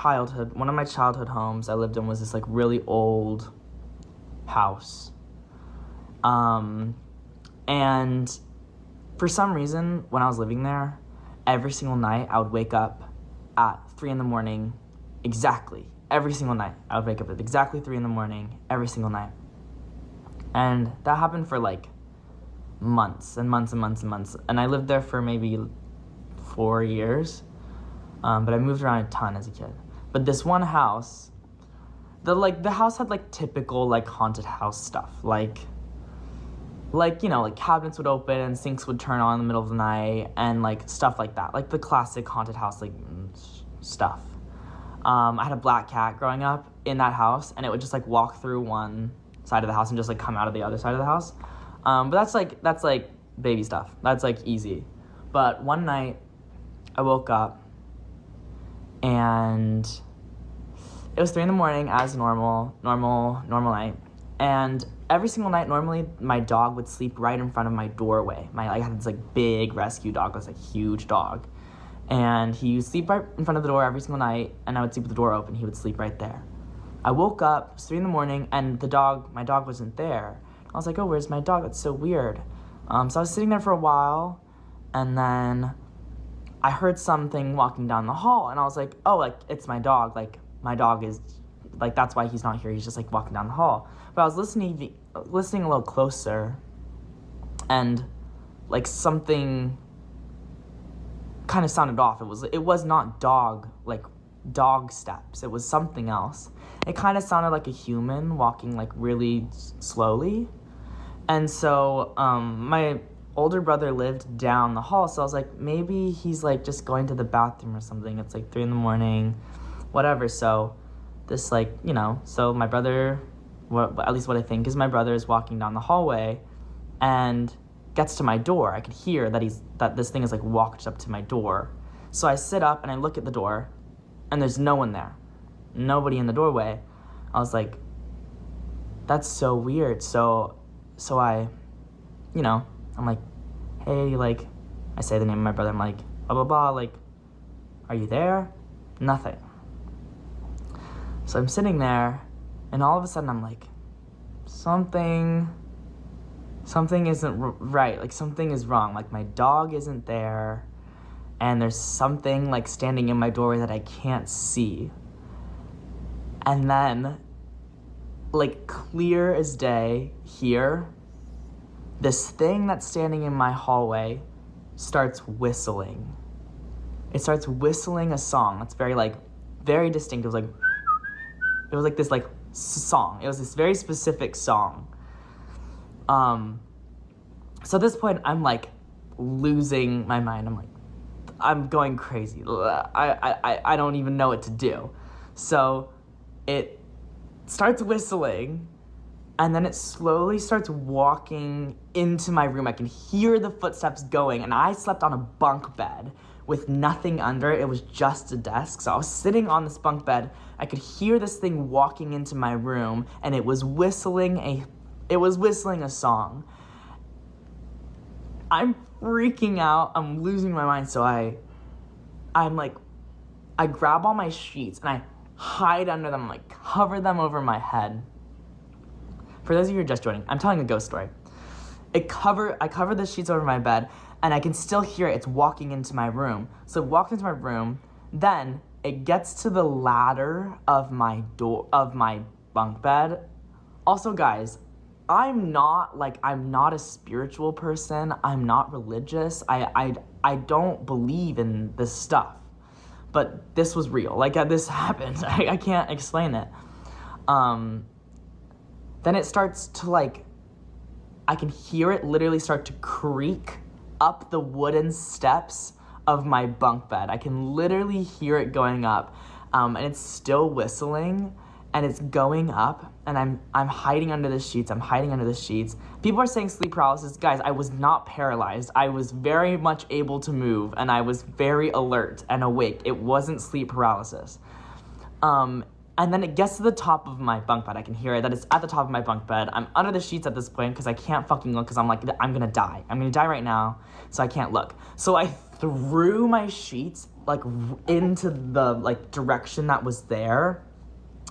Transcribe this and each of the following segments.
one of my childhood homes I lived in was this, like, really old house. And for some reason, when I was living there, every single night I would wake up at 3 a.m. exactly. Every single night. I would wake up at exactly 3 a.m. every single night. And that happened for, like, months and months and months and months. And I lived there for maybe 4 years. But I moved around a ton as a kid. But this one house, the house had, like, typical, like, haunted house stuff. Like, you know, like, cabinets would open and sinks would turn on in the middle of the night and, like, stuff like that. Like, the classic haunted house, like, stuff. I had a black cat growing up in that house, and it would just, like, walk through one side of the house and just, like, come out of the other side of the house. But that's, like, baby stuff. That's, like, easy. But one night, I woke up, and it was 3 a.m. as normal night. And every single night, normally, my dog would sleep right in front of my doorway. I had this, like, big rescue dog. It was, like, a huge dog. And he would sleep right in front of the door every single night, and I would sleep with the door open. He would sleep right there. I woke up, it was 3 a.m, and my dog wasn't there. I was like, oh, where's my dog? That's so weird. So I was sitting there for a while, and then I heard something walking down the hall, and I was like, oh, like, it's my dog. Like, my dog is, like, that's why he's not here. He's just, like, walking down the hall. But I was listening a little closer, and, like, something kind of sounded off. It was not dog steps. It was something else. It kind of sounded like a human walking, like, really slowly. And so my older brother lived down the hall, so I was like, maybe he's, like, just going to the bathroom or something. It's, like, 3 a.m, whatever. So this, like, you know, so my brother, at least what I think is my brother, is walking down the hallway and gets to my door. I could hear that this thing is, like, walked up to my door. So I sit up and I look at the door, and there's no one there. Nobody in the doorway. I was like, that's so weird. So I, you know, I'm like, hey, like, I say the name of my brother. I'm like, blah, blah, blah, like, are you there? Nothing. So I'm sitting there, and all of a sudden I'm like, something isn't right. Like, something is wrong. Like, my dog isn't there, and there's something, like, standing in my doorway that I can't see. And then, like, clear as day here, this thing that's standing in my hallway starts whistling. It starts whistling a song that's very distinct. It was like this, like, song. It was this very specific song. So at this point, I'm, like, losing my mind. I'm going crazy. I don't even know what to do. So it starts whistling, and then it slowly starts walking into my room. I can hear the footsteps going, and I slept on a bunk bed with nothing under it. It was just a desk. So I was sitting on this bunk bed. I could hear this thing walking into my room, and it was whistling a song. I'm freaking out. I'm losing my mind. So I grab all my sheets and I hide under them, like, cover them over my head. For those of you who are just joining, I'm telling a ghost story. I cover the sheets over my bed, and I can still hear it. It's walking into my room. So it walks into my room, then it gets to the ladder of my bunk bed. Also, guys, I'm not a spiritual person. I'm not religious. I don't believe in this stuff. But this was real. Like, this happened. I can't explain it. Then it starts to, like, I can hear it literally start to creak up the wooden steps of my bunk bed. I can literally hear it going up. And it's still whistling, and it's going up, and I'm hiding under the sheets. People are saying sleep paralysis. Guys, I was not paralyzed. I was very much able to move, and I was very alert and awake. It wasn't sleep paralysis. And then it gets to the top of my bunk bed. I can hear it, that it's at the top of my bunk bed. I'm under the sheets at this point because I can't fucking look, because I'm like, I'm gonna die. I'm gonna die right now, so I can't look. So I threw my sheets like into the like direction that was there.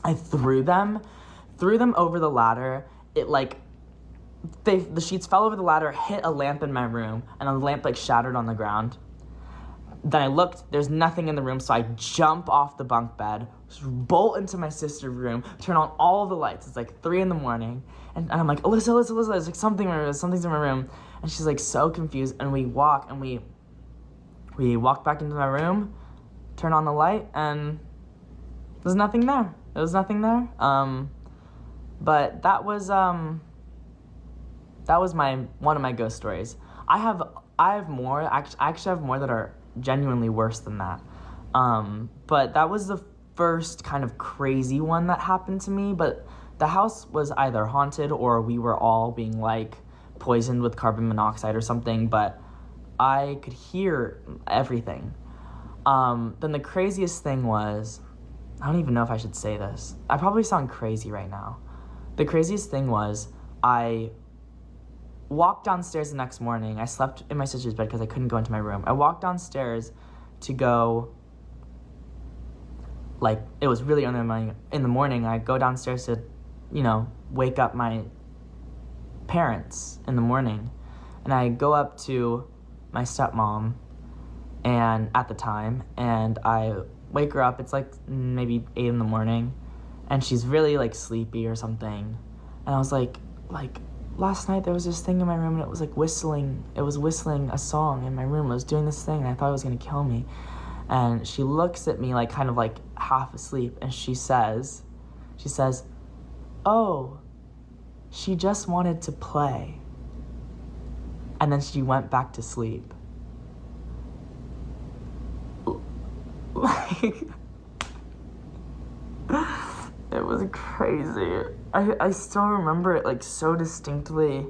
I threw them over the ladder. It like the sheets fell over the ladder, hit a lamp in my room, and the lamp like shattered on the ground. Then I looked, there's nothing in the room, so I jump off the bunk bed, bolt into my sister's room, turn on all the lights. It's like 3 a.m. And I'm like, Alyssa, there's like something's in my room. And she's like so confused, and we walk back into my room, turn on the light, and there's nothing there. There was nothing there. But that was one of my ghost stories. I have more. I actually have more that are genuinely worse than that. But that was the first kind of crazy one that happened to me. But the house was either haunted or we were all being like poisoned with carbon monoxide or something. But I could hear everything. Then the craziest thing was, I don't even know if I should say this. I probably sound crazy right now. The craziest thing was, I walked downstairs the next morning. I slept in my sister's bed because I couldn't go into my room. I walked downstairs to go, like, it was really early in the morning. I go downstairs to, wake up my parents in the morning. And I go up to my stepmom, and at the time, and I wake her up. It's like maybe 8 a.m, and she's really like sleepy or something. And I was like, last night there was this thing in my room, and it was like whistling. It was whistling a song in my room. It was doing this thing, and I thought it was gonna kill me. And she looks at me like kind of like half asleep, and she says, "Oh, she just wanted to play." And then she went back to sleep. Like, it was crazy. I still remember it like so distinctly.